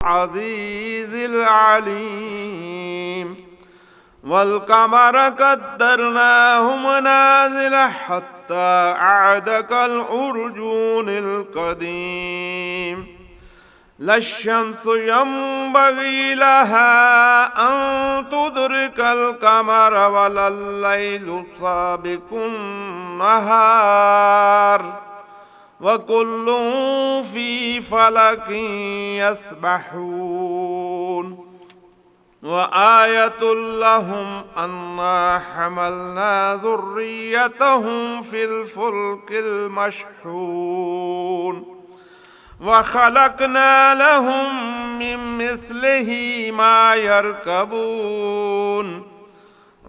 العزيز العليم والقمر قدرناه منازل حتى عاد كالعرجون القديم لا الشمس ينبغي لها أن تدرك القمر ولا الليل سابق النهار وكل في فلك يسبحون وآية لهم أنا حملنا ذريتهم في الفلك المشحون وخلقنا لهم من مثله ما يركبون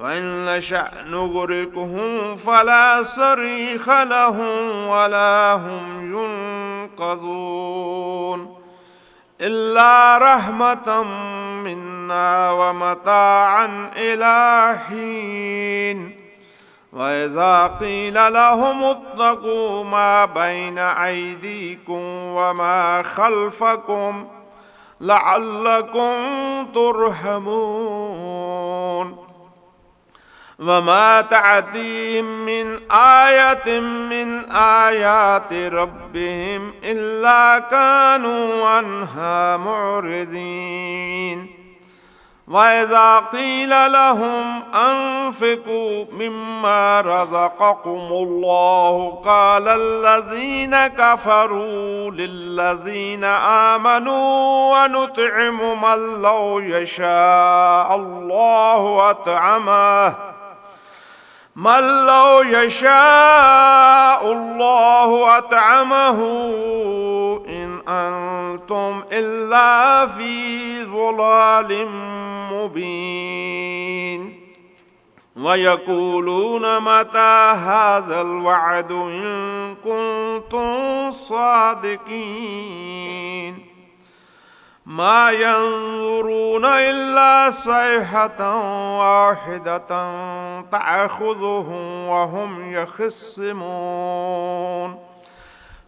وإن نشأ نغرقهم فلا صريخ لهم ولا هم ينقذون إلا رحمة منا ومتاعا إلى حين وإذا قيل لهم اتقوا ما بين أيديكم وما خلفكم لعلكم ترحمون وما تأتيهم من آية من آيات ربهم إلا كانوا عنها معرضين وإذا قيل لهم أنفقوا مما رزقكم الله قال الذين كفروا للذين آمنوا ونطعم من لو يشاء الله أطعمه إن أنتم إلا في ضلال مبين ويقولون متى هذا الوعد إن كنتم صادقين ما ينظرون إلا صيحة واحدة تأخذهم وهم يخصمون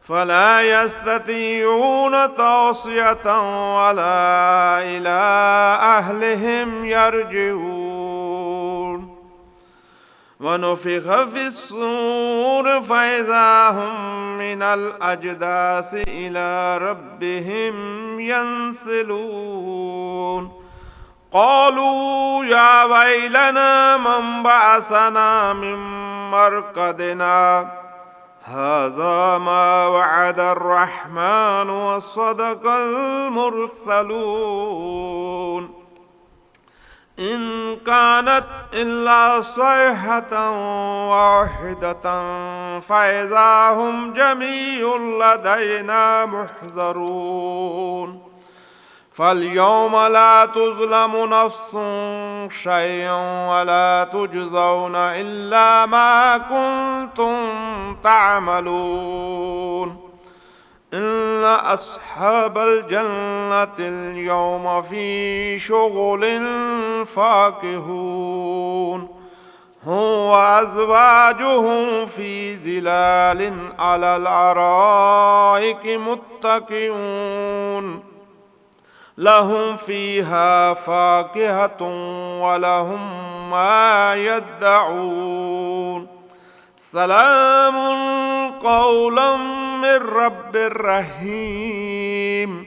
فلا يستطيعون توصية ولا إلى أهلهم يرجعون ونفخ في الصور فإذا هم من الأجداث إلى ربهم ينسلون قالوا يا ويلنا من بعثنا من مرقدنا هذا ما وعد الرحمن وصدق المرسلون إن كانت إلا صيحة واحدة فإذا هم جميع لدينا محضرون فاليوم لا تظلم نفس شيئا ولا تجزون إلا ما كنتم تعملون إن أصحاب الجنة اليوم في شغل فاكهون هم وأزواجهم في ظلال على الأرائك متكئون لهم فيها فاكهة ولهم ما يدعون سلام قولا من رب رحيم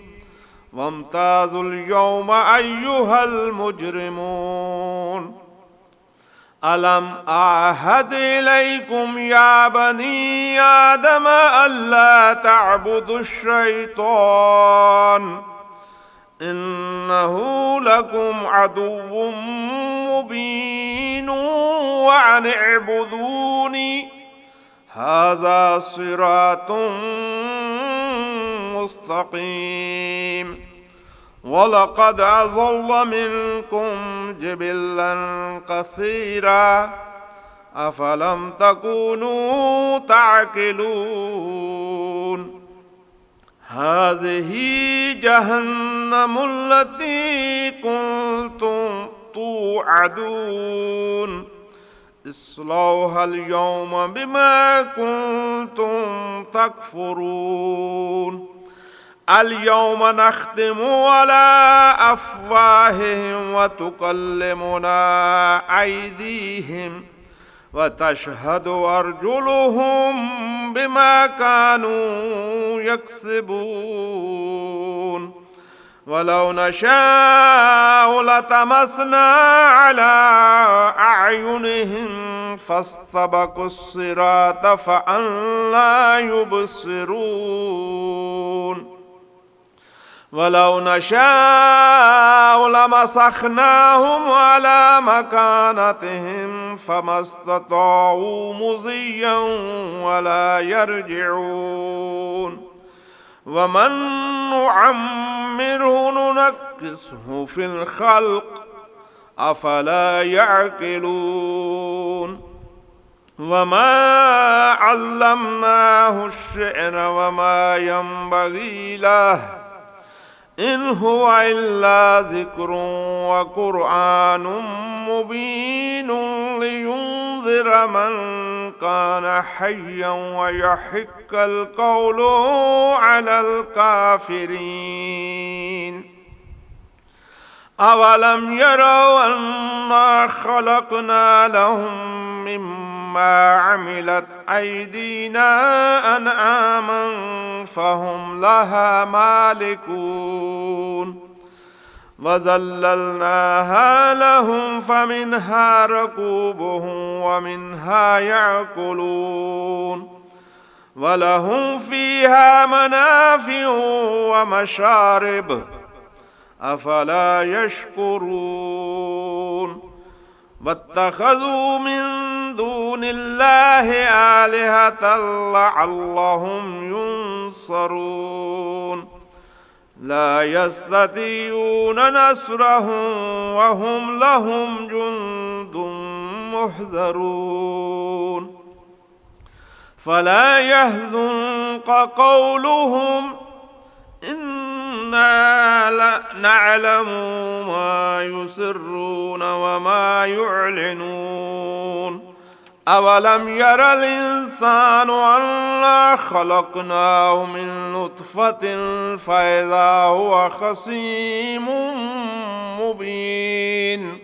وامتازوا اليوم أيها المجرمون ألم أعهد إليكم يا بني آدم ألا تعبدوا الشيطان إنه لكم عدو مبين وأن اعبدوني هذا صراط مستقيم ولقد أضل منكم جبلا كثيرا أفلم تكونوا تعقلون هذه جهنم التي كنتم توعدون اصلوها اليوم بما كنتم تكفرون اليوم نختم على أفواههم وتكلمنا أيديهم وتشهد أرجلهم بما كانوا يكسبون ولو نشاء لطمسنا على أعينهم فاستبقوا الصراط فأنى يبصرون ولو نشاء لمسخناهم على مكانتهم فما استطاعوا مضيا ولا يرجعون ومن نعمره ننكسه في الخلق أفلا يعقلون وما علمناه الشعر وما ينبغي له إن هو إلا ذكر وقرآن مبين لينذر من كان حيا ويحق القول على الكافرين أولم يروا أنا خلقنا لهم مما عملت أيدينا أنعاما فهم لها مالكون وذللناها لهم فمنها ركوبهم ومنها يأكلون ولهم فيها منافع ومشارب أفلا يشكرون واتخذوا من دون الله آلهة لعلهم ينصرون لا يستطيعون نصرهم وهم لهم جند محضرون فلا يحزنك قولهم إنا نعلم ما يسرون وما يعلنون أولم ير الإنسان أنا خلقناه من نطفة فإذا هو خصيم مبين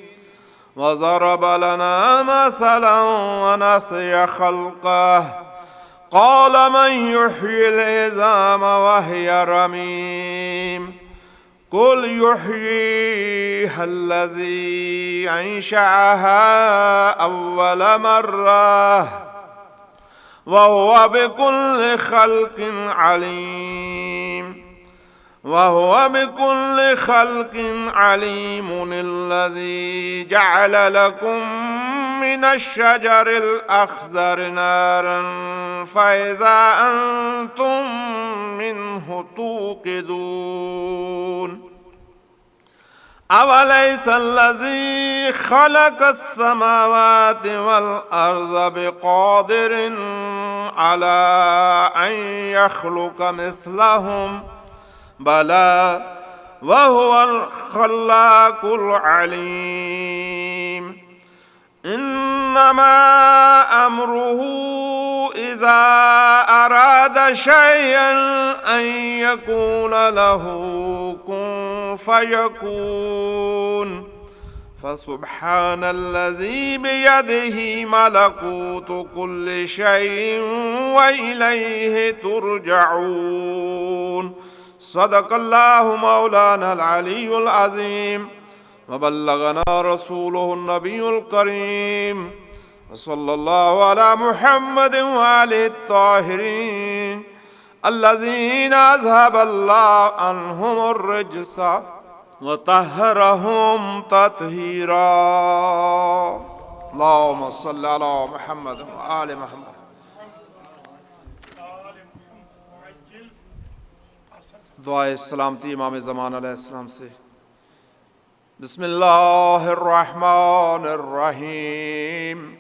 وضرب لنا مثلا ونسي خلقه قال من يحيي العظام وهي رميم قل يحييها الذي أنشأها أول مرة وهو بكل خلق عليم الذي جعل لكم من الشجر الأخضر نارا فإذا أنتم منه توقدون أوليس الذي خلق السماوات والأرض بقادر على أن يخلق مثلهم بلى وهو الخلاق العليم إنما أمره إذا أراد شيئا أن يقول له كن فيكون فسبحان الذي بيده ملكوت كل شيء وإليه ترجعون صدق الله مولانا العلي العظيم وبلغنا رسوله النبي الكريم وصلى الله على محمد وآله الطاهرين الذين أذهب الله عنهم الرجس وطهرهم تطهيرا اللهم صل على محمد وآل محمد. دعائے سلامتی امام زمان علیہ السلام سے. بسم اللہ الرحمن الرحیم.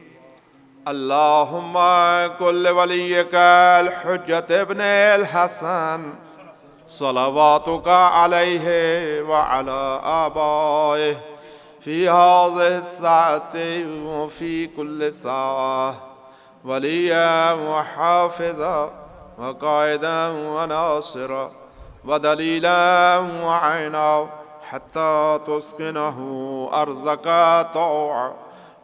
اللہم کل ولیک الحجت ابن الحسن صلواتک علیہ وعلی آبائہ فی هذه الساعة وفی کل ساعة ولیا وحافظا وقائدا وناصرا ودليلا وعينا حتى تسكنه أرضك طوعا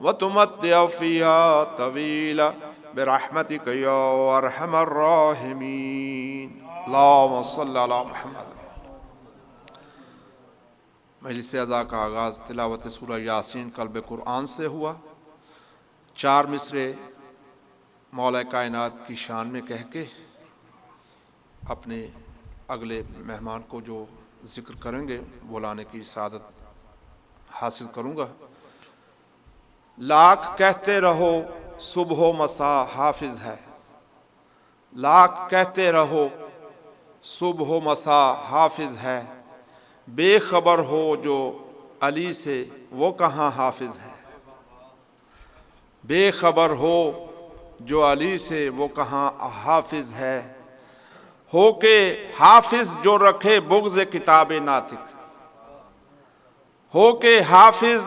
وتمتع فيها طويلا برحمتك يا أرحم الراحمين اللهم صل على محمد۔ مجلس اعزاء کا آغاز تلاوت سورہ یاسین قلب قرآن سے ہوا۔ 4 مصرے مولا کائنات کی شان میں کہہ کے اپنے اگلے مہمان کو جو ذکر کریں گے بلانے کی سعادت حاصل کروں گا۔ لاکھ کہتے رہو صبح و مساء حافظ ہے، لاکھ کہتے رہو صبح و مساء حافظ ہے، بے خبر ہو جو علی سے وہ کہاں حافظ ہے، بے خبر ہو جو علی سے وہ کہاں حافظ ہے، ہو کہ حافظ جو رکھے بغض کتاب ناطق، ہو کہ حافظ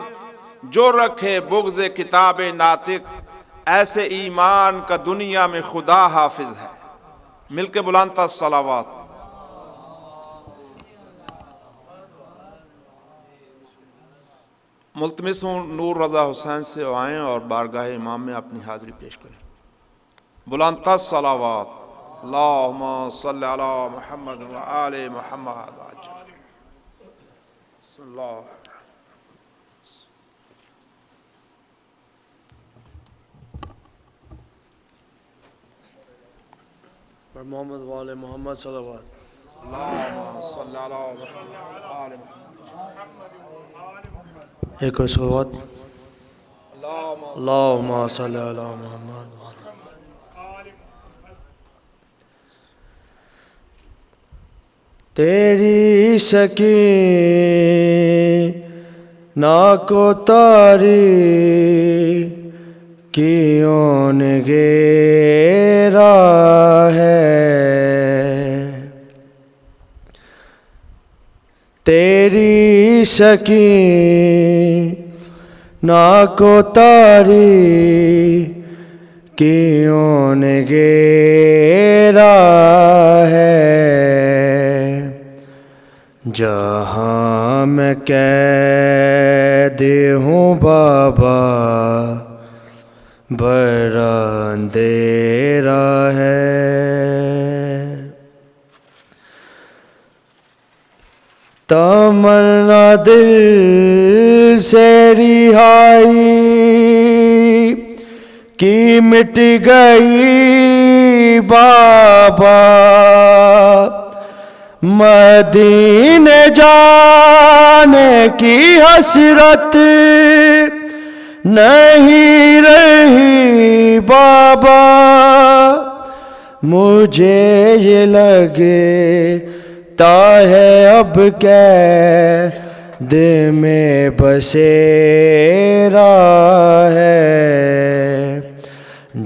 جو رکھے بغض کتاب ناطق، ایسے ایمان کا دنیا میں خدا حافظ ہے۔ مل کے بلندتا صلوات۔ ملتمس ہوں نور رضا حسین سے آئیں اور بارگاہ امام میں اپنی حاضری پیش کریں۔ بلندتا صلوات۔ اللہم صلی علی محمد و آل محمد۔ بسم اللہ۔ پر محمد و آل محمد صلوات۔ اللہم صلی علی محمد و آل محمد۔ ایک اور صلوات۔ اللہم صلی علی محمد۔ تیری سکینہ کو تاری کیوں نے گھیرا ہے، تیری سکینہ کو تاری کیوں نے گھیرا ہے، جہاں میں قید ہوں بابا بڑا اندھیرا ہے، تمنا دل سے رہائی کی مٹ گئی بابا، مدینے جانے کی حسرت نہیں رہی بابا، مجھے یہ لگتا ہے اب قید میں بسیرا ہے،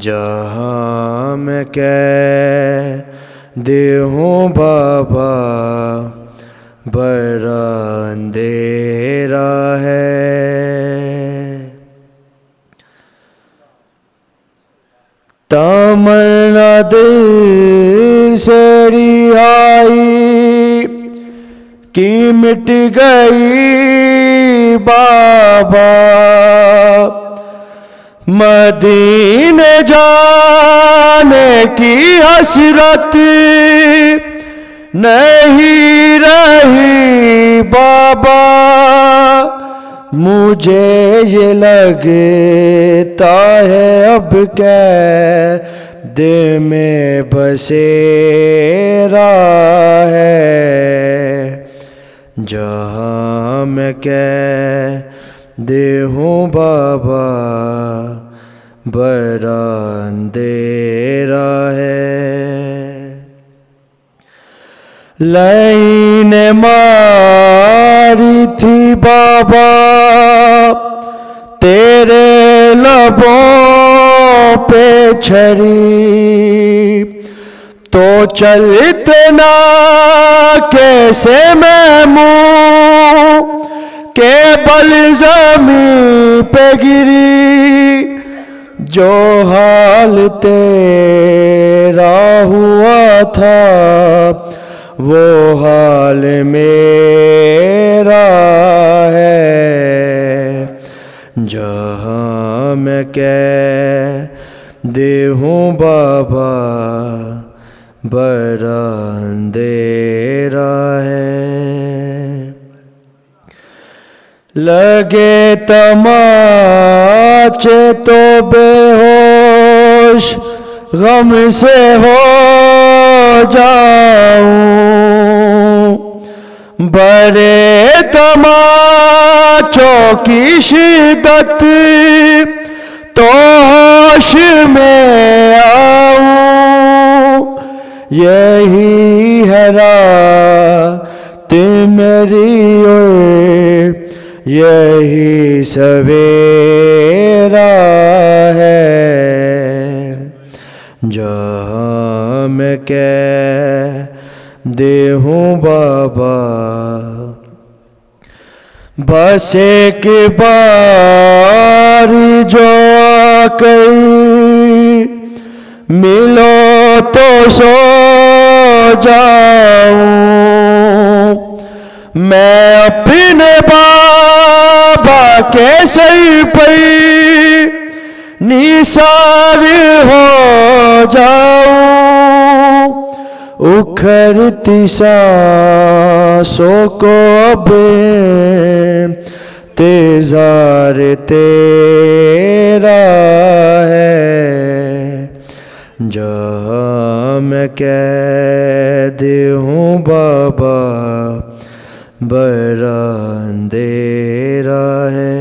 جہاں میں قید ہوں بابا بڑا اندھیرا ہے، تمنا دل سے رہائی کی مٹ گئی بابا، مدینے جانے کی حسرت نہیں رہی بابا، مجھے یہ لگتا ہے اب قید میں بسیرا ہے، جہاں میں قید ہوں بابا بڑا اندھیرا ہے، لائن ماری تھی بابا تیرے لبوں پہ چھری، تو چلتے نہ کیسے میں منہ کے بل زمین پہ گری، جو حال تیرا ہوا تھا وہ حال میرا ہے، جہاں میں قید ہوں بابا بڑا اندھیرا ہے۔ لگے تماچے تو بے ہوش غم سے ہو جاؤں، بڑے تماچوں کی شدت تو ہوش میں آؤں، یہی ہے رات میری اور یہی سویرا ہے، جہاں میں قید ہوں بابا بس ایک بار جو آ کر ملو تو سو جاؤں، میں اپنے بابا کے سر پر نثار ہو جاؤں، اکھڑتی سانسوں کو اب انتظار تیرا ہے، جہاں میں قید ہوں بابا بڑا اندھیرا ہے۔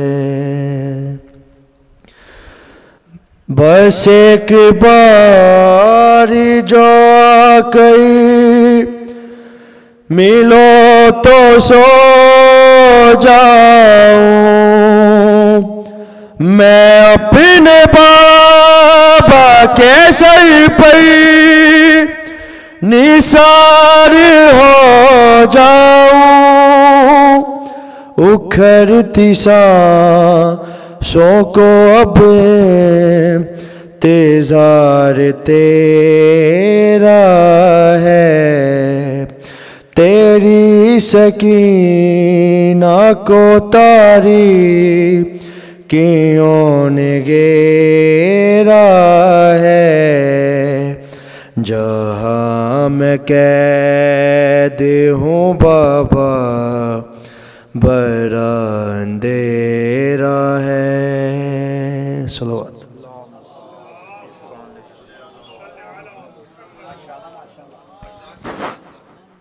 بس ایک بار جو آ کر ملو تو سو جاؤں، میں اپنے بابا کے سر پر نثار ہو جاؤں، اکھڑتی سانسوں کو اب انتظار تیرا ہے، تیری سکینہ کو تاریکیوں نے گھیرا ہے، جہاں میں قید ہوں بابا بڑا اندھیرا ہے۔ صلوات۔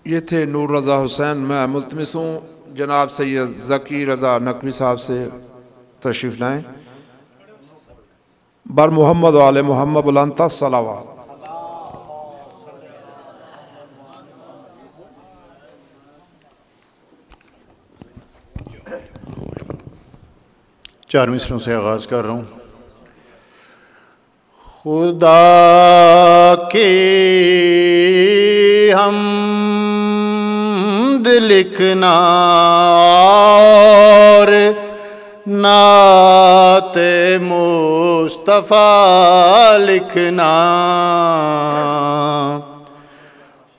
یہ تھے نور رضا حسین۔ میں ملتمس ہوں جناب سید ذکی رضا نقوی صاحب سے تشریف لائیں۔ بر محمد و آل محمد بلندتر صلوات۔ چار مصروں سے آغاز کر رہا ہوں۔ خدا کی حمد لکھنا اور نعت مصطفیٰ لکھنا،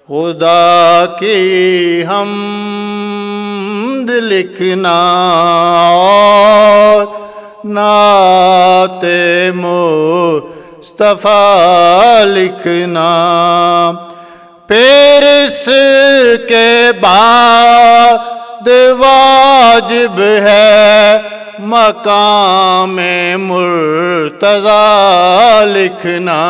خدا کی حمد لکھنا اور نعت مصطفیٰ لکھنا، پھر اس کے بعد واجب ہے مقام مرتضیٰ لکھنا۔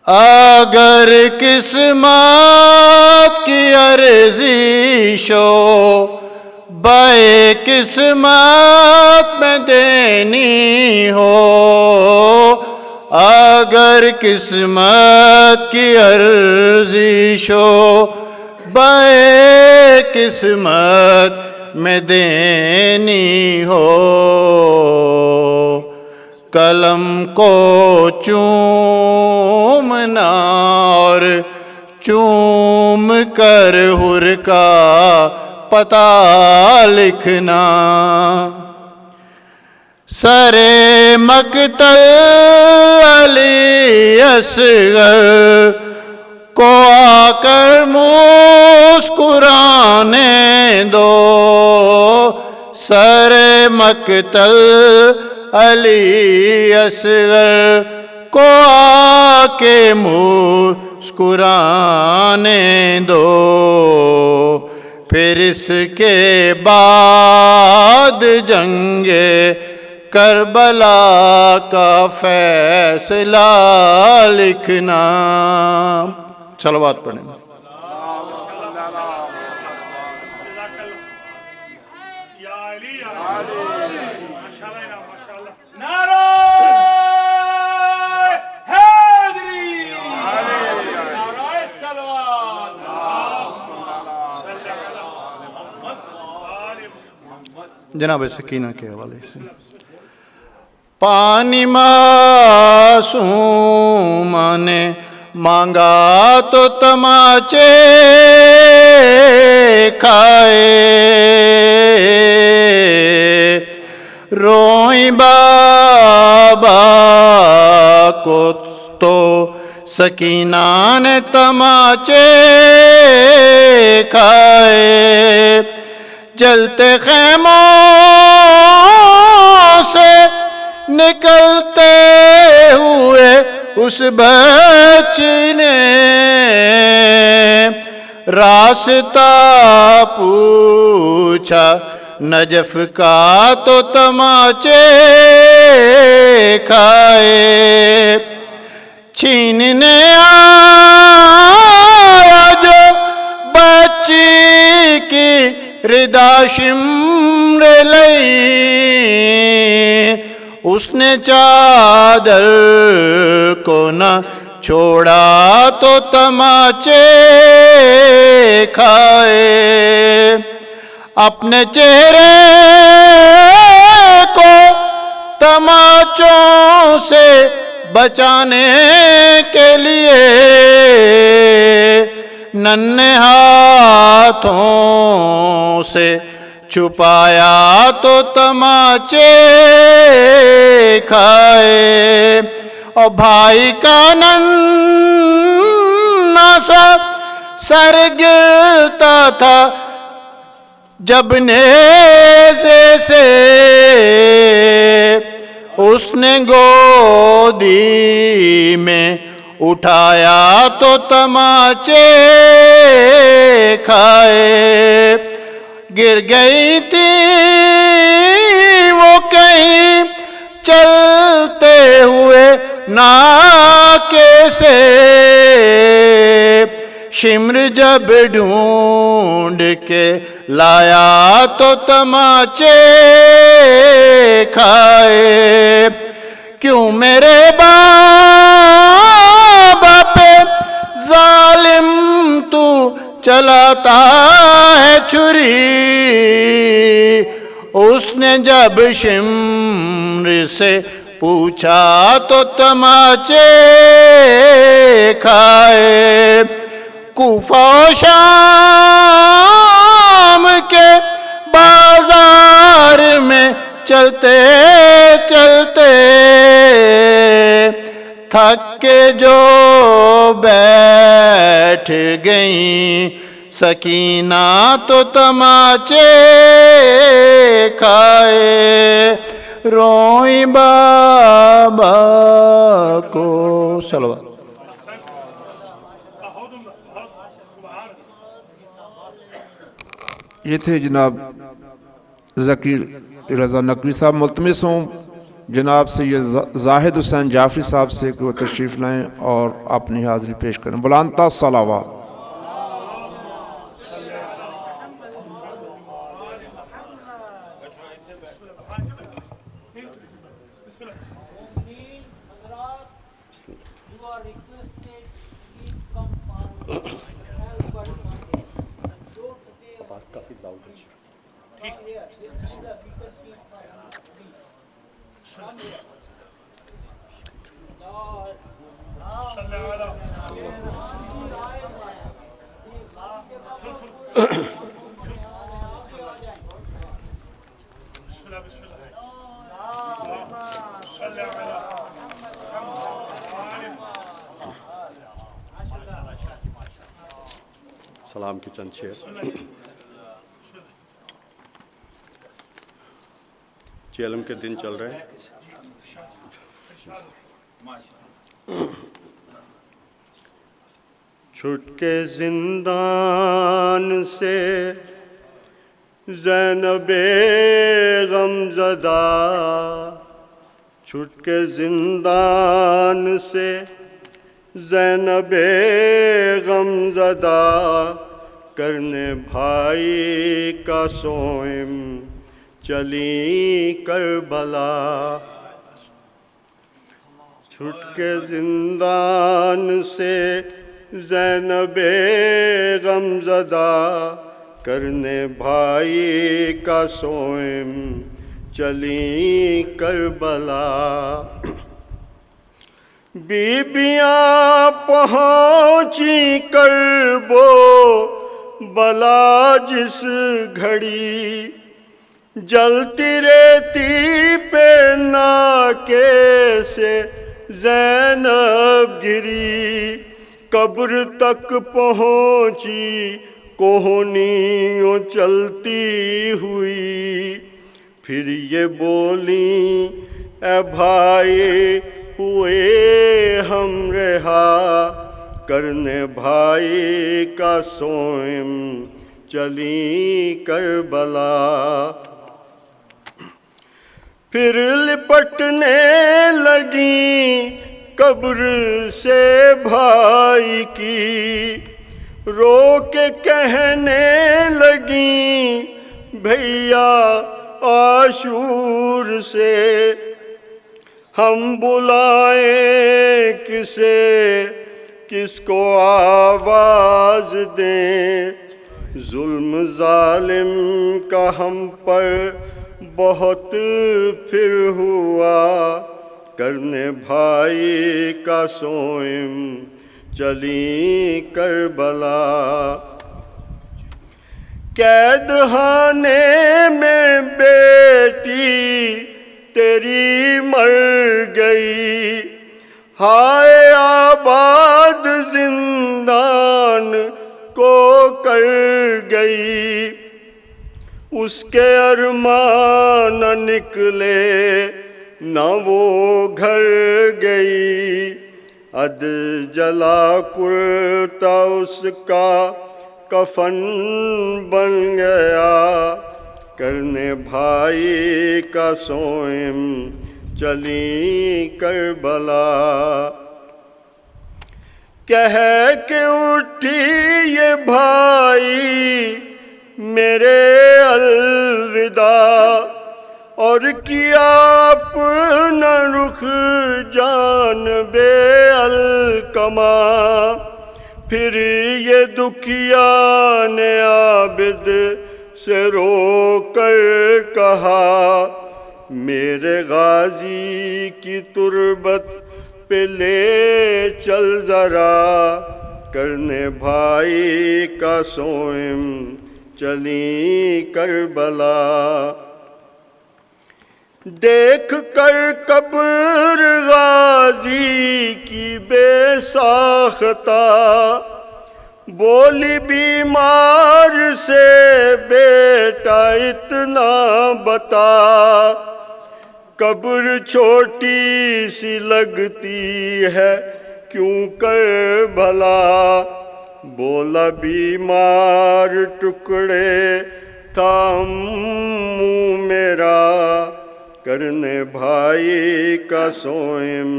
اگر قسمت کی عرضی شو بے قسمت میں دینی ہو، اگر قسمت کی عرضی شو بے قسمت میں دینی ہو، قلم کو چومنا اور چوم کر حر کا پتہ لکھنا، سر مقتل علی اصغر کو آ کر مسکرانے دو، سر مقتل علی اصغر کو آ کے مسکرانے دو، پھر اس کے بعد جنگ کربلا کا فیصلہ لکھنا۔ صلوات پڑھیں۔ جناب سکینہ کے حوالے سے پانی معصوم نے مانگا تو تماچے کھائے، روئیں بابا کو تو سکینہ نے تماچے کھائے، جلتے خیموں سے نکلتے ہوئے اس بچی نے راستہ پوچھا نجف کا تو تماچے کھائے، چھیننے آیا جو بچی کی ردا شمر لئی، اس نے چادر کو نہ چھوڑا تو تماچے کھائے، اپنے چہرے کو تماچوں سے بچانے کے لیے ننھے ہاتھوں سے چھپایا تو تماچے کھائے، اور بھائی کا ننھا سا سر گرتا تھا جب نیزے سے، اس نے گودی میں اٹھایا تو تماچے کھائے، گر گئی تھی وہ کہیں چلتے ہوئے ناکے سے، شمر جب ڈھونڈ کے لایا تو تماچے کھائے، کیوں میرے بابا پہ ظالم تو چلاتا ہے چھری، اس نے جب شمر سے پوچھا تو تماچے کھائے، کوفہ و شام کے بازار میں چلتے چلتے تھک کے جو بیٹھ گئیں سکینہ تو تماچے کھائے، روئیں بابا کو صلوات۔ یہ تھے جناب ذکیر رضا نقوی صاحب۔ ملتمس ہوں جناب سے یہ زاہد حسین جعفری صاحب سے کہ وہ تشریف لائیں اور اپنی حاضری پیش کریں۔ بلندتا صلوات۔ سلام کے چند شعر. چیلم کے دن چل رہے ہیں. چھٹ کے زندان سے زینب غمزدہ، چھٹ کے زندان سے زینب غمزدہ، کرنے بھائی کا سوئم چلی کربلا. چھٹ کے زندان سے زینب غمزدہ، کرنے بھائی کا سوئم چلی کربلا. بیبیاں پہنچی کربو بلا جس گھڑی، جلتی ریتی پہ ناکے سے زینب گری. قبر تک پہنچی کوہنیوں چلتی ہوئی، پھر یہ بولیں اے بھائی ہوئے ہم رہا، کرنے بھائی کا سوئم چلی کربلا. پھر لپٹنے لگیں قبر سے بھائی کی، رو کے کہنے لگیں بھیا عاشور سے، ہم بلائیں کسے کس کو آواز دیں، ظلم ظالم کا ہم پر بہت پھر ہوا، کرنے بھائی کا سوئم چلی کربلا. قید خانے میں بیٹی تیری مر گئی، ہائے آباد زندان کو کر گئی. اس کے ارمان نہ نکلے نہ وہ گھر گئی، اد جلا کرتا اس کا کفن بن گیا، کرنے بھائی کا سوئم چلی کربلا. کہہ کے اٹھی یہ بھائی میرے الوداع، اور کیا اپنا رخ جانب الکما. پھر یہ دکھیا نے عابد سے رو کر کہا، میرے غازی کی تربت پہ لے چل ذرا، کرنے بھائی کا سوئم چلی کربلا. دیکھ کر قبر غازی کی بے ساختہ، بولی بیمار سے بیٹا اتنا بتا، قبر چھوٹی سی لگتی ہے کیوں کر بھلا. بولا بیمار ٹکڑے تھا منہ میرا، کرنے بھائی کا سوئم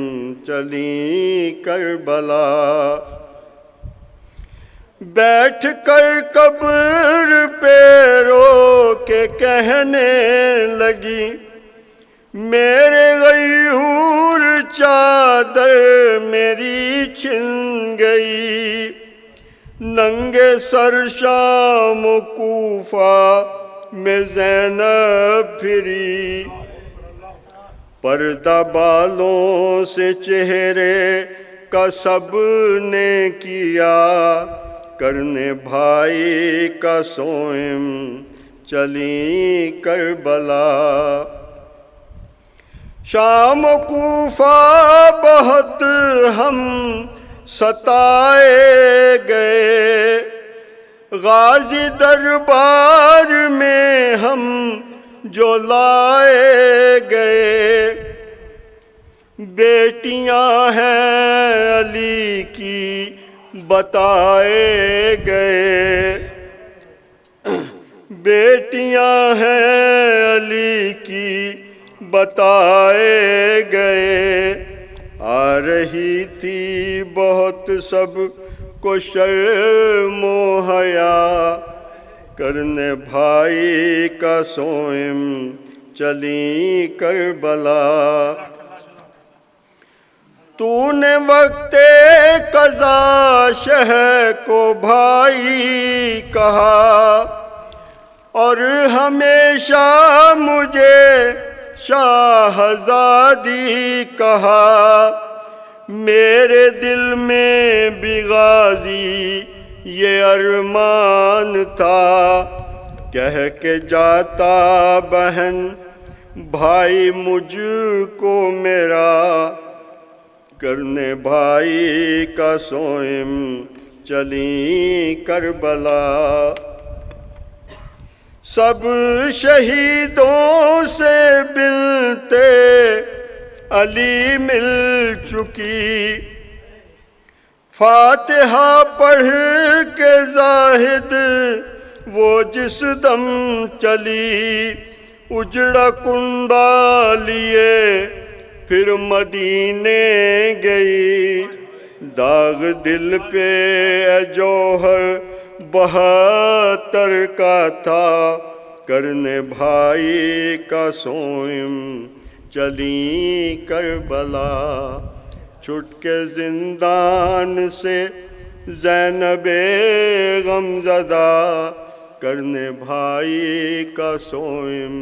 چلی کربلا. بیٹھ کر قبر پہ رو کے کہنے لگی، میرے غیور چادر میری چھن گئی، ننگے سر شام و کوفہ میں زینب پھری، پردہ بالوں سے چہرے کا سب نے کیا، کرنے بھائی کا سوئم چلی کربلا. شام و کوفہ بہت ہم ستائے گئے، غازی دربار میں ہم جو لائے گئے، بیٹیاں ہیں علی کی بتائے گئے، بیٹیاں ہیں علی کی بتائے گئے، آ رہی تھی بہت سب کو شرم و حیا، کرنے بھائی کا سوئم چلی کربلا۔ تو نے وقت قضا شہ کو بھائی کہا، اور ہمیشہ مجھے شاہزادی کہا، میرے دل میں بھی غازی یہ ارمان تھا، کہہ کے جاتا بہن بھائی مجھ کو میرا، کرنے بھائی کا سوئم چلی کربلا۔ سب شہیدوں سے بنتے علی مل چکی، فاتحہ پڑھ کے زاہد وہ جس دم چلی، اجڑا کنڈا لیے پھر مدینے گئی، داغ دل پہ اے جوہر 72 کا تھا، کرنے بھائی کا سوئم چلی کربلا۔ چھٹ کے زندان سے زینب غمزدہ، کرنے بھائی کا سوئم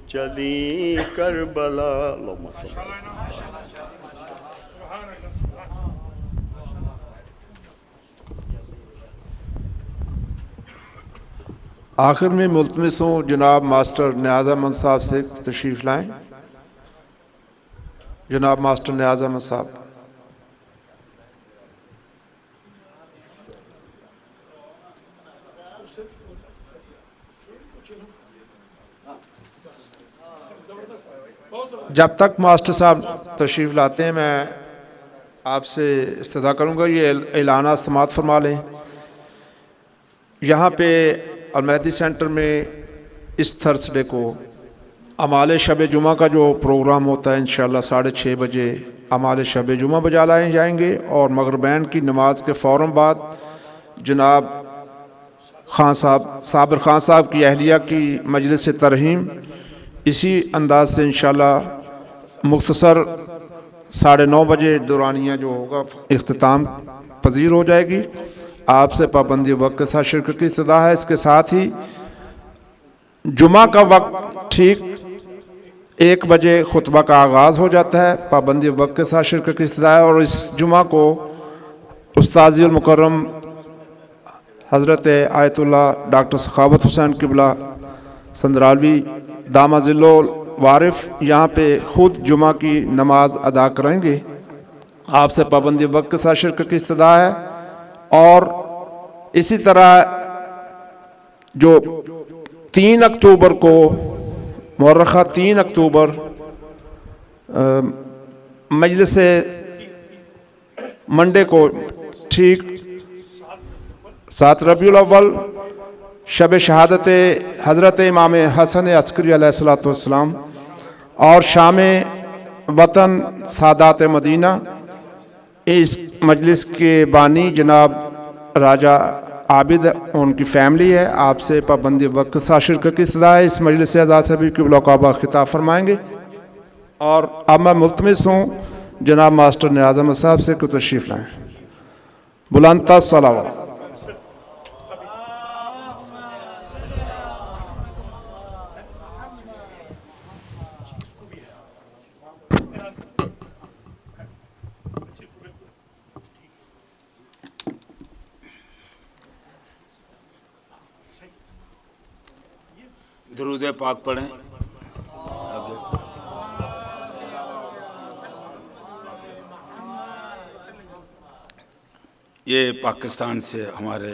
چلی کربلا۔ اللہم صل علی آخر میں ملتمس ہوں جناب ماسٹر نیاز احمد صاحب سے تشریف لائیں۔ جناب ماسٹر نیاز احمد صاحب۔ جب تک ماسٹر صاحب تشریف لاتے ہیں میں آپ سے استدعا کروں گا یہ اعلانات سماعت فرما لیں۔ یہاں پہ المہدی سینٹر میں اس تھرسڈے کو اعمال شب جمعہ کا جو پروگرام ہوتا ہے انشاءاللہ 6:30 بجے اعمال شب جمعہ بجا لائے جائیں گے، اور مغربین کی نماز کے فوراً بعد جناب خان صاحب صابر خان صاحب کی اہلیہ کی مجلس ترحیم اسی انداز سے انشاءاللہ مختصر 9:30 بجے دورانیہ جو ہوگا اختتام پذیر ہو جائے گی۔ آپ سے پابندی وقت کے ساتھ شرکت کی استدعا ہے۔ اس کے ساتھ ہی جمعہ کا وقت ٹھیک 1 بجے خطبہ کا آغاز ہو جاتا ہے، پابندی وقت کے ساتھ شرکت کی استدعا ہے۔ اور اس جمعہ کو استاذی المکرم حضرت آیت اللہ ڈاکٹر سخاوت حسین قبلہ سندرالوی دامہ ظل وارف یہاں پہ خود جمعہ کی نماز ادا کریں گے۔ آپ سے پابندی وقت کے ساتھ شرکت کی استدعا ہے۔ اور اسی طرح جو 3 اکتوبر کو مورخہ 3 اکتوبر مجلس منڈے کو ٹھیک 7 ربیع الاول شب شہادت حضرت امام حسن عسکری علیہ السلام اور شام وطن سادات مدینہ، اس مجلس کے بانی جناب راجہ عابد ان کی فیملی ہے۔ آپ سے پابندی وقت ساتھ شرکت کی استدعا ہے۔ اس مجلس سے آزاد سے بھی قبلہ کعبہ خطاب فرمائیں گے۔ اور اب میں ملتمس ہوں جناب ماسٹر نیاز احمد صاحب سے کہ تشریف لائیں۔ بلند صلوات۔ درود پاک پڑھیں۔ یہ پاکستان سے ہمارے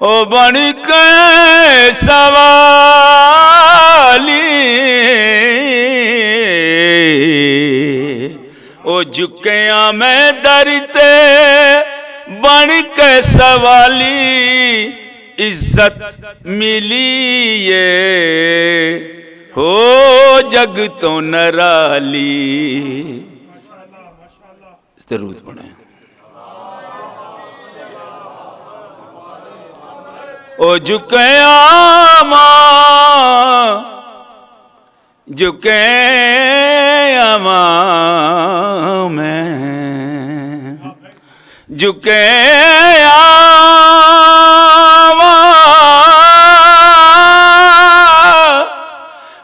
او بن کے سوالی او جھکیاں میں درتے بن کے سوالی عزت ملی ہے ہو جگ تو نرالی درود پڑھیں او جھکیاں ماں میں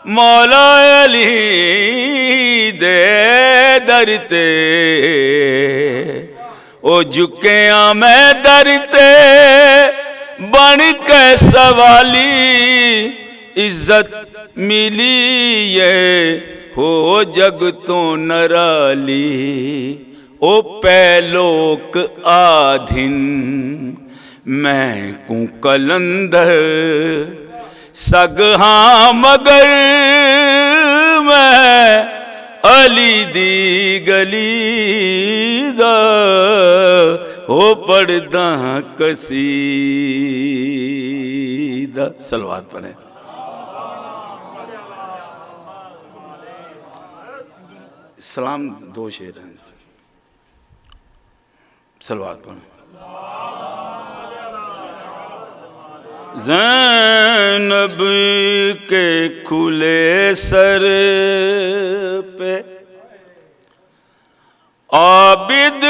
مولا علی دے درتے او جھکیاں میں درتے بن کے سوالی عزت ملی ہے ہو جگ تو نرالی او پہلوک آدھن میں کو کلندر سگ ہاں مگر میں علی دی گلی دا ہو پڑھدا قصیدہ صلوات پڑھیں سلام دو شعر ہیں صلوات پڑھیں زینب کے کھلے سر پہ عابد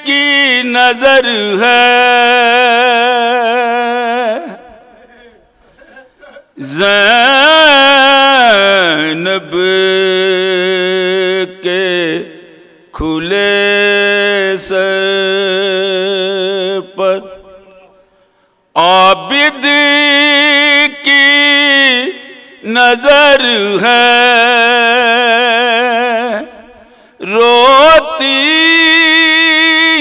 کی نظر ہے زینب کے کھلے سر پر عابد کی نظر ہے روتی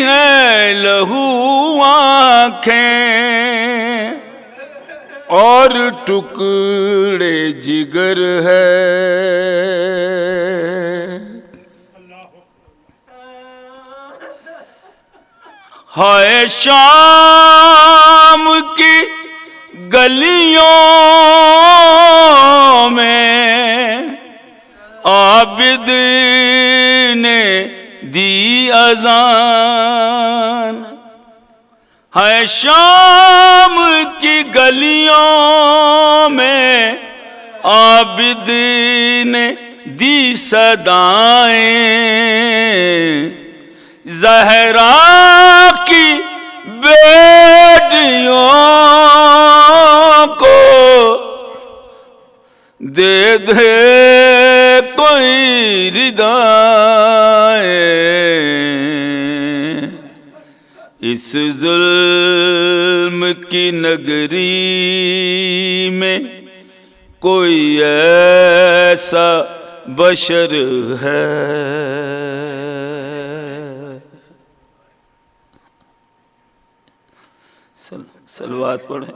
ہیں لہو آنکھیں اور ٹکڑے جگر ہے ہائے شام کی گلیوں میں عابد نے دی اذان ہائے شام کی گلیوں میں عابد نے دی صدائیں زہرا کی بیٹیوں کو دے دے کوئی ردائیں اس ظلم کی نگری میں کوئی ایسا بشر ہے صلوات پڑھیں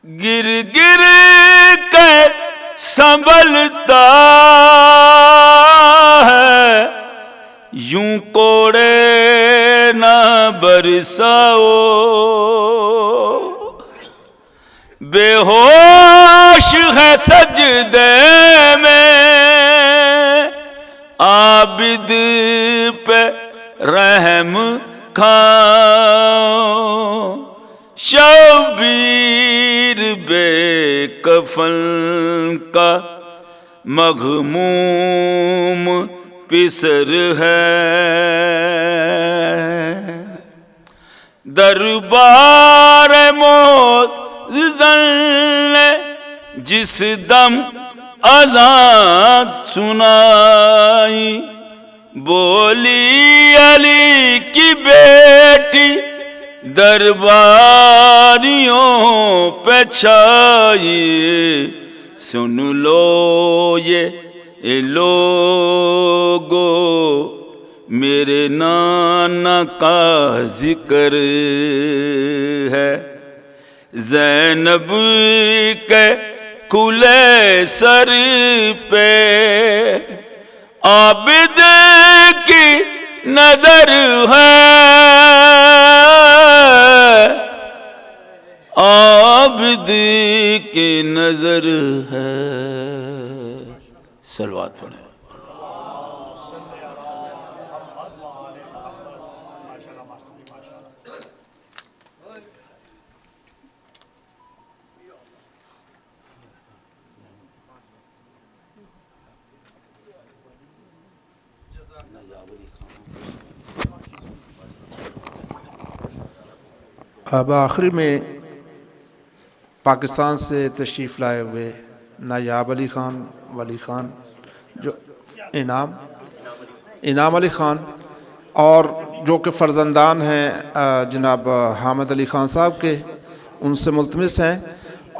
گر گر کے سنبھلتا ہے یوں کوڑے نہ برساؤ بے ہوش ہے سجدے میں عابد پہ رحم کھاؤ شبیر بے کفن کا مغموم پسر ہے دربار موت نے جس دم اذان سنائی بولی علی کی بیٹی درباریوں پہ چھائیے سن لو یہ لوگو میرے نانا کا ذکر ہے زینب کے کھلے سر پہ عابد کی نظر ہے عابد کی نظر ہے صلوات پڑھیں اب آخری میں پاکستان سے تشریف لائے ہوئے نایاب علی خان ولی خان جو انعام علی خان اور جو کہ فرزندان ہیں جناب حامد علی خان صاحب کے ان سے ملتمس ہیں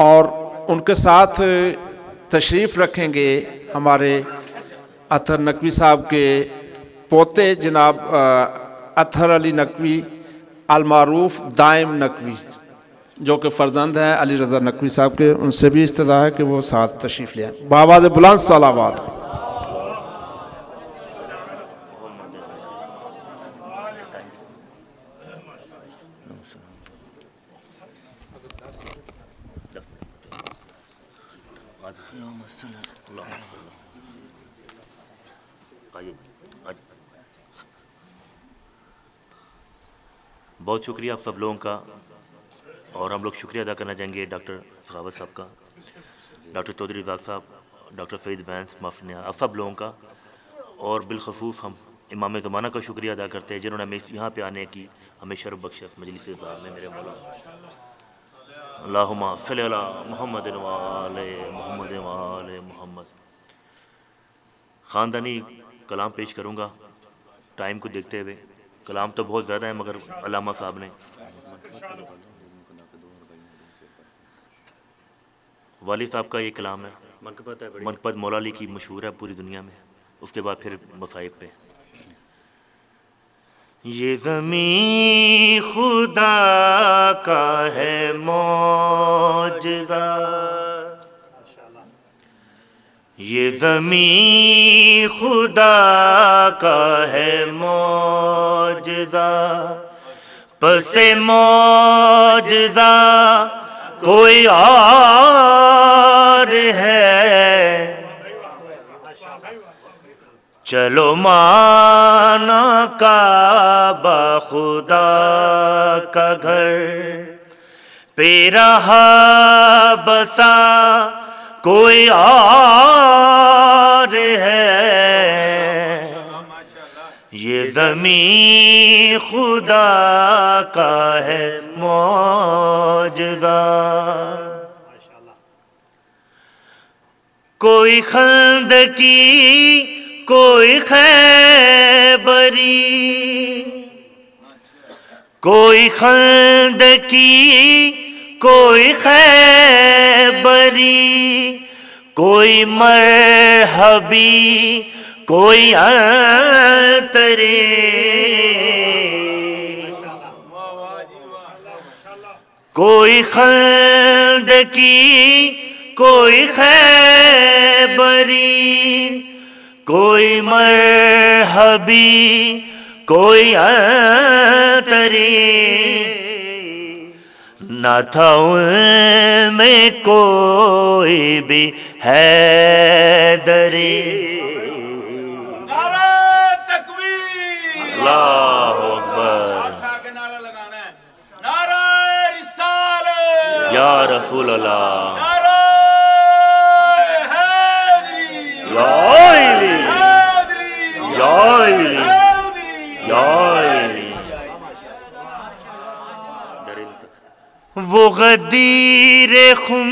اور ان کے ساتھ تشریف رکھیں گے ہمارے اطہر نقوی صاحب کے پوتے جناب اطہر علی نقوی المعروف دائم نقوی جو کہ فرزند ہیں علی رضا نقوی صاحب کے ان سے بھی استدعا ہے کہ وہ ساتھ تشریف لیں بآواز بلند صلوات بہت شکریہ آپ سب لوگوں کا اور ہم لوگ شکریہ ادا کرنا چاہیں گے ڈاکٹر سخاوت صاحب کا ڈاکٹر چودھری رزاق صاحب ڈاکٹر سعید وینس مافنیا آپ سب لوگوں کا اور بالخصوص ہم امام زمانہ کا شکریہ ادا کرتے ہیں جنہوں نے ہمیں یہاں پہ آنے کی ہمیں شرف بخشا مجلس اعزاز میں میرے مولا اللہم صلی علی محمد وآل محمد وآل محمد خاندانی کلام پیش کروں گا ٹائم کو دیکھتے ہوئے کلام تو بہت زیادہ ہے مگر علامہ صاحب نے والد صاحب کا یہ کلام ہے منقبت مولا علی کی مشہور ہے پوری دنیا میں اس کے بعد پھر مصائب پہ یہ زمین خدا کا ہے معجزہ یہ زمین خدا کا ہے معجزہ پس معجزہ کوئی اور ہے چلو مانا کعبہ خدا کا گھر پہ رہا بسا کوئی اور ہے یہ زمین خدا کا ہے معجزہ کوئی خندقی کوئی خیبری کوئی خندقی کوئی خیبری کوئی مرحبی کوئی انتری کوئی خندقی کوئی خیبری کوئی مرحبی کوئی انتری نہ تھا ان میں کوئی بھی حیدری نعرہ تکبیر اللہ اکبر اٹھا کے نعرہ لگانا ہے نعرہ رسالت یا رسول اللہ نعرہ حیدری یا علی یا علی یا علی وہ غدیر خم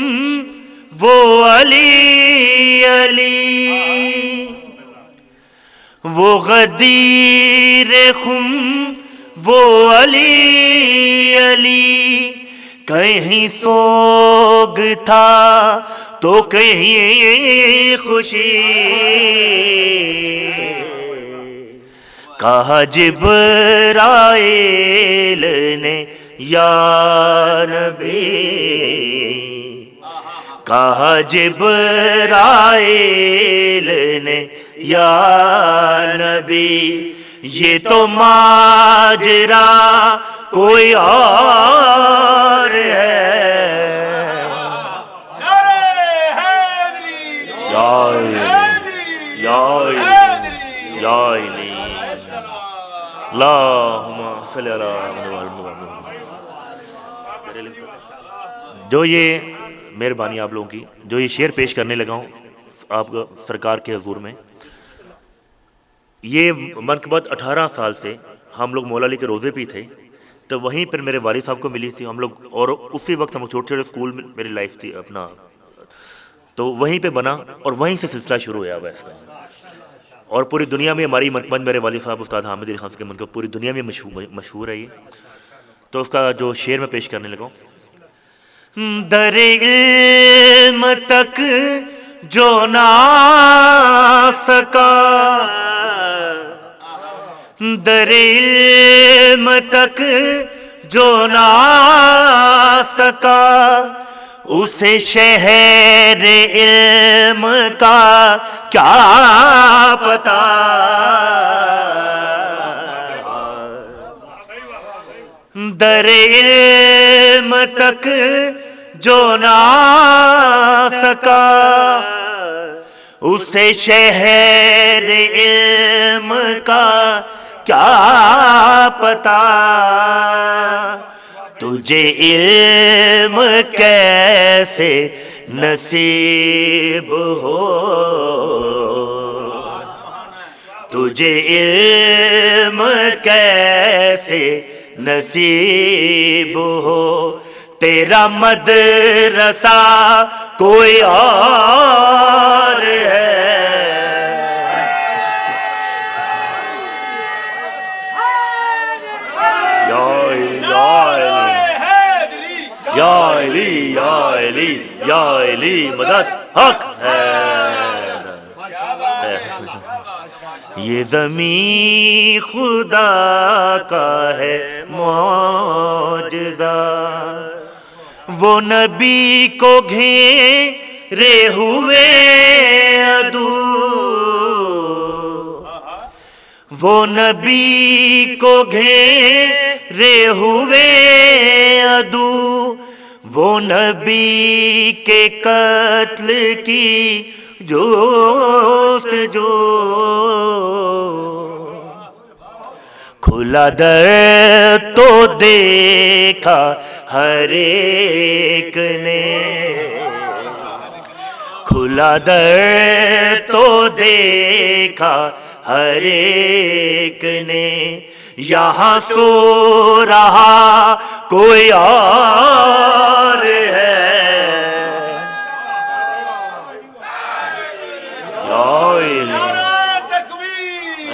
وہ علی علی وہ غدیر خم وہ علی علی، کہیں سوگ تھا تو کہیں خوشی، کہا جبرائیل نے یا نبی، کہا جبرائیل نے یا نبی، یہ تو ماجرا کوئی اور ہے۔ اللہم صلی علی محمد۔ جو یہ مہربانی آپ لوگوں کی، جو یہ شعر پیش کرنے لگا ہوں آپ سرکار کے حضور میں، یہ منقبت 18 سال سے ہم لوگ مولا علی کے روزے پہ تھے، تو وہیں پر میرے والد صاحب کو ملی تھی ہم لوگ، اور اسی وقت ہم چھوٹے چھوٹے اسکول میں میری لائف تھی اپنا، تو وہیں پہ بنا اور وہیں سے سلسلہ شروع ہوا ہے اس کا، اور پوری دنیا میں ہماری منقبت میرے والد صاحب استاد حامد علی خان کے منقبت پوری دنیا میں مشہور ہے یہ۔ تو اس کا جو شعر میں پیش کرنے لگا ہوں، در علم تک جو نہ سکا، در علم تک جو نہ سکا، اسے شہر علم کا کیا پتا، در علم تک جو نہ سکا، اسے شہر علم کا کیا پتا، تجھے علم کیسے نصیب ہو، تجھے علم کیسے نصیب ہو، تیرا مدرسہ کوئی اور ہے۔ یا علی یا علی یا علی مدد حق ہے۔ یہ زمین خدا کا ہے معجزہ، وہ نبی کو گھیرے ہوئے عدو، وہ نبی کو گھیرے ہوئے عدو، وہ نبی کے قتل کی جستجو، کھلا در تو دیکھا ہر ایک نے، کھلا در تو دیکھا ہر ایک نے، یہاں سو رہا کوئی اور ہے۔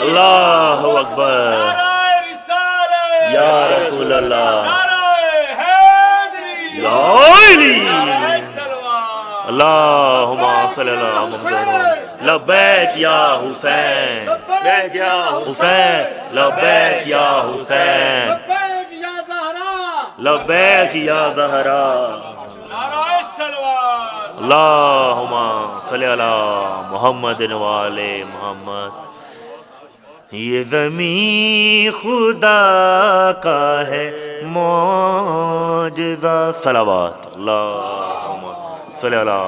اللہ اکبر، یا رسول اللہ، یا علی، اللہم صلی اللہ محمد، لبیک یا حسین، لبیک یا حسین، لبیک یا حسین، لبیک یا زہرا، اللہم صلی علی محمد وآل محمد۔ یہ زمین خدا کا ہے معجزہ، صلوات اللہم صلی علی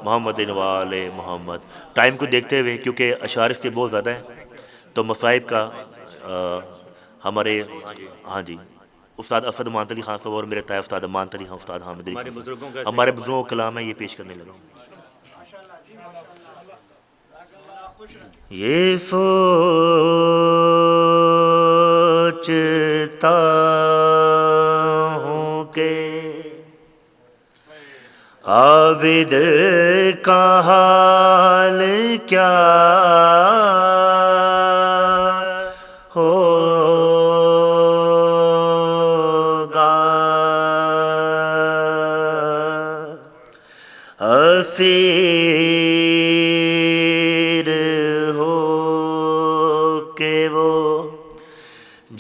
محمد وآل محمد۔ ٹائم کو دیکھتے ہوئے کیونکہ اشعار اس کے بہت زیادہ ہیں، تو مصائب کا ہمارے ہاں جی استاد اسد امانت علی خان صاحب اور میرے تائب استاد امانت علی خان، استاد حامد علی خان، ہمارے بزرگوں کا کلام ہے، یہ پیش کرنے لگا ہوں۔ یہ سوچتا ہوں کہ عابد کا حال کیا کہ وہ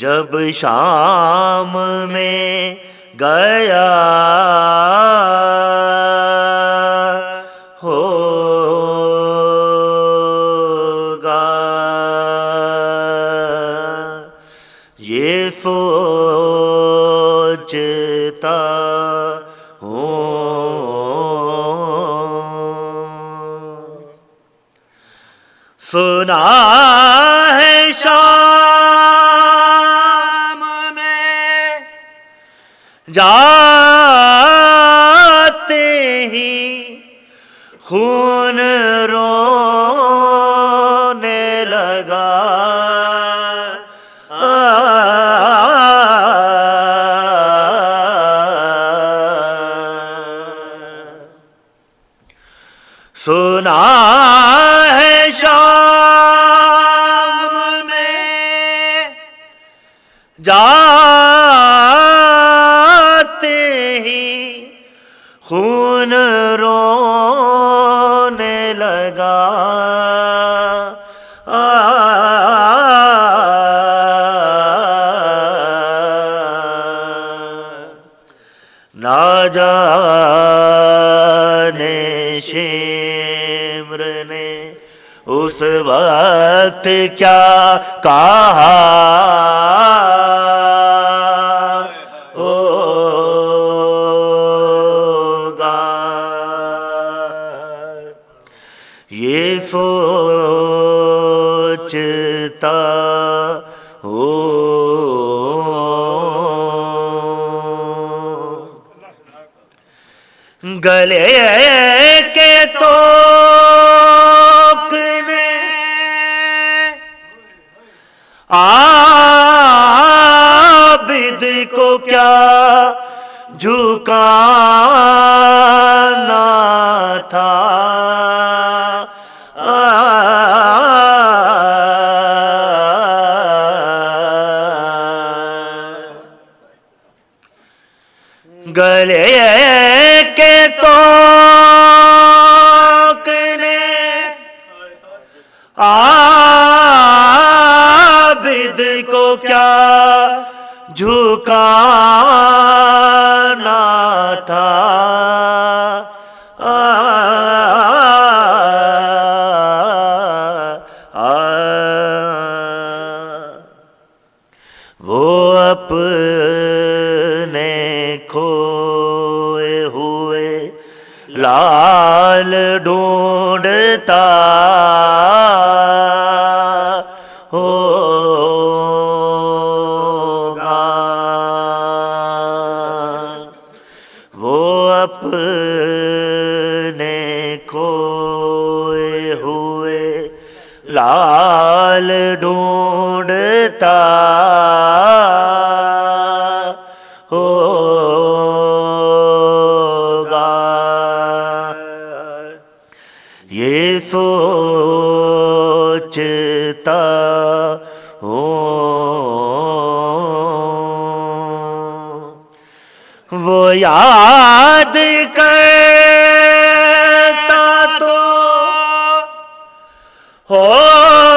جب شام میں گیا ہوگا، یہ سوچتا سنا ہے شام میں جاتے ہی خون رونے لگا، سنا ہے شام میں جاتے ہی خون رونے لگا، نہ جانے شمر نے اس وقت کیا کہا ہوگا، یہ سوچتا گلے کے توق نے عابد کو کیا جھکانا تھا، گلے کے توق نے عابد کو کیا جھکانا تھا، وہ اپنے کھوئے ہوئے لال ڈھونڈتا ہوگا، وہ اپنے کھوئے ہوئے لال ڈھونڈتا ہوگا، یہ سوچتا وہ یاد کرتا تو ہوگا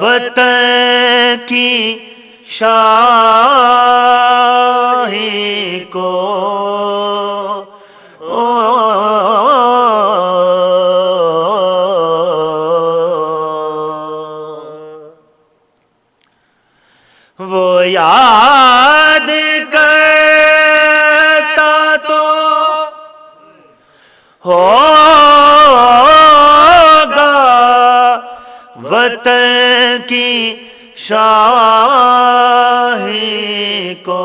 وطن کی شاہی کو، وہ یاد کرتا تو ہوگا وطن کی شاہی کو،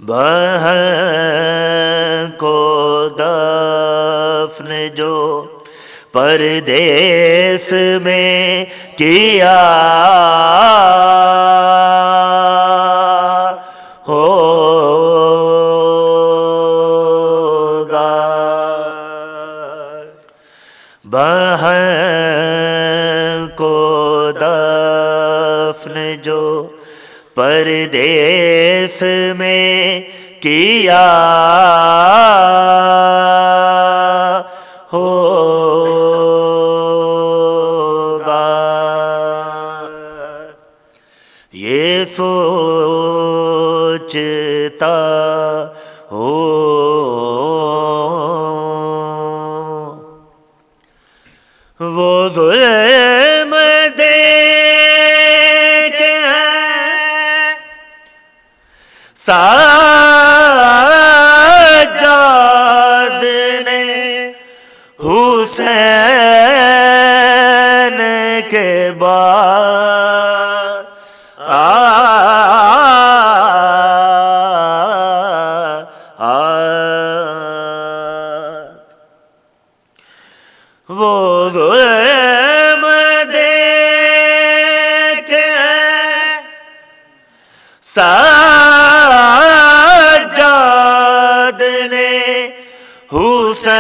بہن کو دفن جو پردیس میں کیا ہوگا، بہن کو دفن جو پردیس جس میں کیا ہوگا یہ سوچتا وہ ظلم دیکھ سجاد نے حسین کے بعد وہ ظلم دیکھ سجاد نے حسین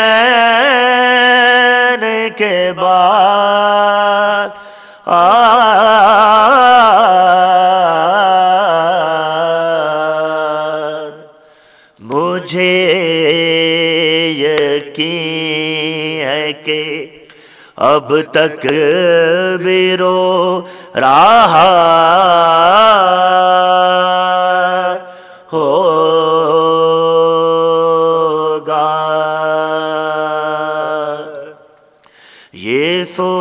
کے بعد مجھے یقین ہے کہ اب تک بھی رو رہا ہوگا یہ سوچتا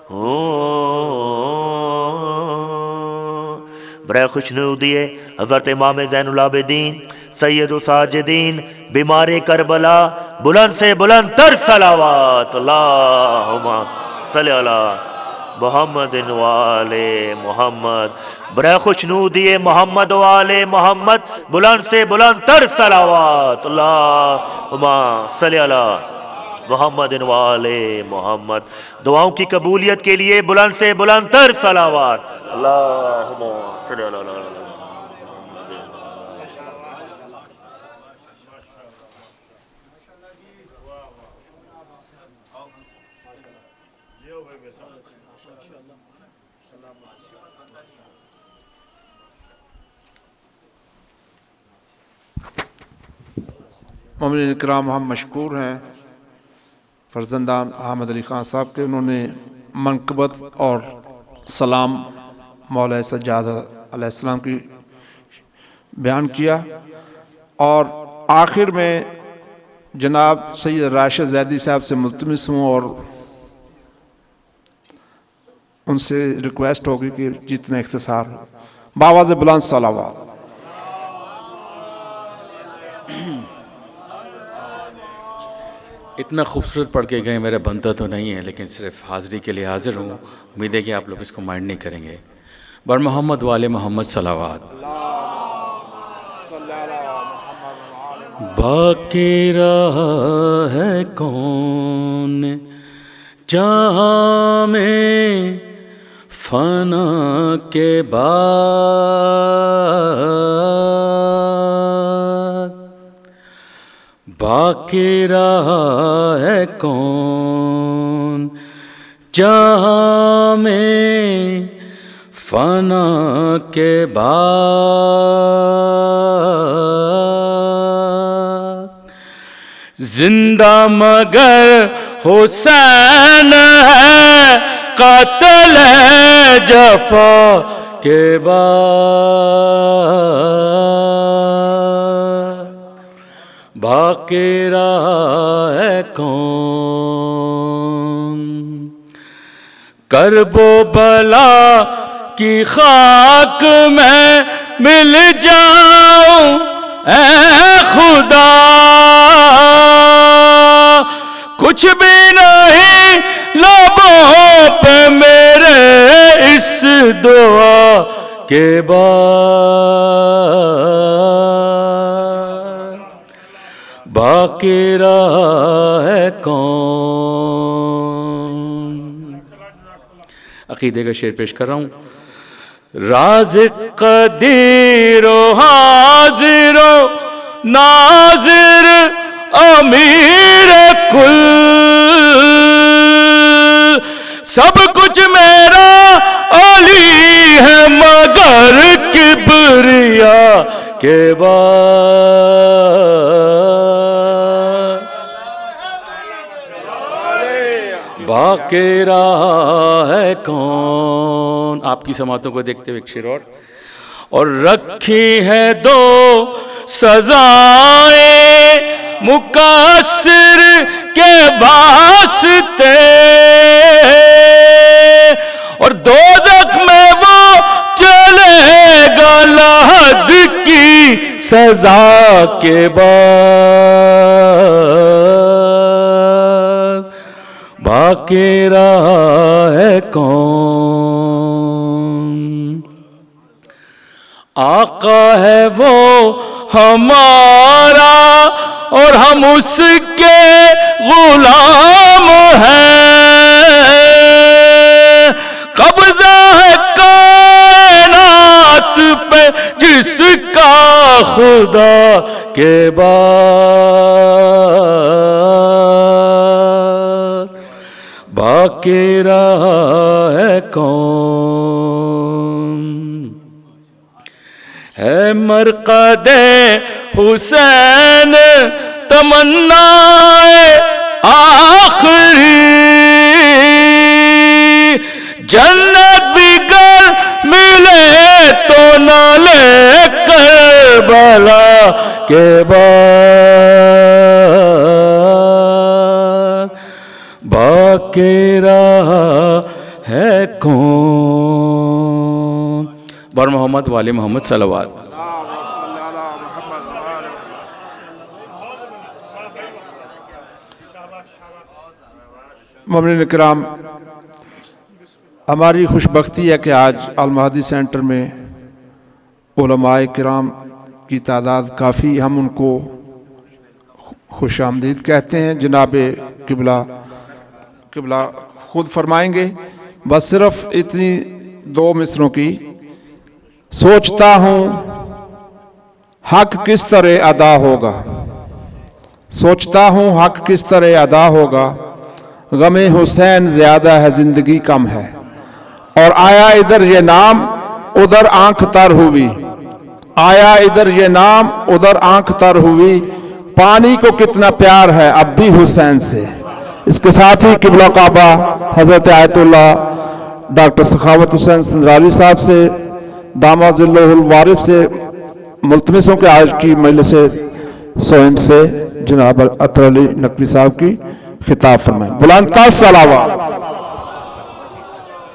ہوں برائے خوشنودی حضرت امام زین العابدین سید الساجدین بیمار کربلا بلند سے بلند تر صلوات اللہم صلی علی محمد وآلِ محمد برائے خوشنودی محمد وآلِ محمد بلند سے بلند تر صلوات اللہم صلی علی محمد وآلِ محمد دعاؤں کی قبولیت کے لیے بلند سے بلند تر صلوات اللہم صلی علی محمد. مومنین کرام ہم مشکور ہیں فرزندان احمد علی خان صاحب کے، انہوں نے منقبت اور سلام مولا سجاد علیہ السلام کی بیان کیا، اور آخر میں جناب سید راشد زیدی صاحب سے ملتمس ہوں اور ان سے ریکویسٹ ہوگی کہ جتنے اختصار ہو باواز بلند صلوات. اتنا خوبصورت پڑھ کے گئے میرا بنتا تو نہیں ہے، لیکن صرف حاضری کے لیے حاضر ہوں. امید ہے کہ آپ لوگ اس کو مائنڈ نہیں کریں گے. بر محمد والے محمد صلوات. باقی رہا ہے کون جہاں میں فنا کے بعد، باقی رہا ہے کون جہاں میں فنا کے بعد، زندہ مگر حسین ہے قاتل جفا کے بعد، باقی رہا ہے کون کرب و بلا کی خاک میں مل جاؤں اے خدا، کچھ بھی نہیں لبوں پہ میرے اس دعا کے بعد، باقی رہا ہے کون. عقیدے کا شعر پیش کر رہا ہوں. رازق قدیر و حاضر و ناظر امیر کل، سب کچھ میرا علی ہے مگر کبریا کے بعد باقی رہا ہے کون. آپ کی سماعتوں کو دیکھتے ہوئے ایک شعر اور رکھی ہے دو سزائیں مقصر کے واسطے اور دوزخ میں وہ چلے گا لحد کی سزا کے بعد باقی رہا ہے کون. آقا ہے وہ ہمارا اور ہم اس کے غلام ہیں. قبضہ ہے کائنات پہ جس کا خدا کے بعد باقی رہا ہے کون. ہے مرقد حسین تمنا آخری جنت بھی گر ملے تو نہ لے کربلا کے بعد باقی رہا ہے کون. بر محمد والی محمد صلوات. مومنین کرام، ہماری خوش بختی ہے کہ آج المہدی سینٹر میں علماء کرام کی تعداد کافی، ہم ان کو خوش آمدید کہتے ہیں. جناب قبلہ خود فرمائیں گے. بس صرف اتنی 2 مصروں کی. سوچتا ہوں حق کس طرح ادا ہوگا، سوچتا ہوں حق کس طرح ادا ہوگا، غم حسین زیادہ ہے زندگی کم ہے، اور آیا ادھر یہ نام ادھر آنکھ تر ہوئی، آیا ادھر یہ نام ادھر آنکھ تر ہوئی، پانی کو کتنا پیار ہے اب بھی حسین سے. اس کے ساتھ ہی قبلہ کعبہ حضرت آیت اللہ ڈاکٹر سخاوت حسین سنجرالی صاحب سے داماد ظلہ الوارف سے ملتمس ہوں کہ آج کی مجلس سوئم سے جناب عطر علی نقوی صاحب کی خطاب فرمائیں. بلند صلوات.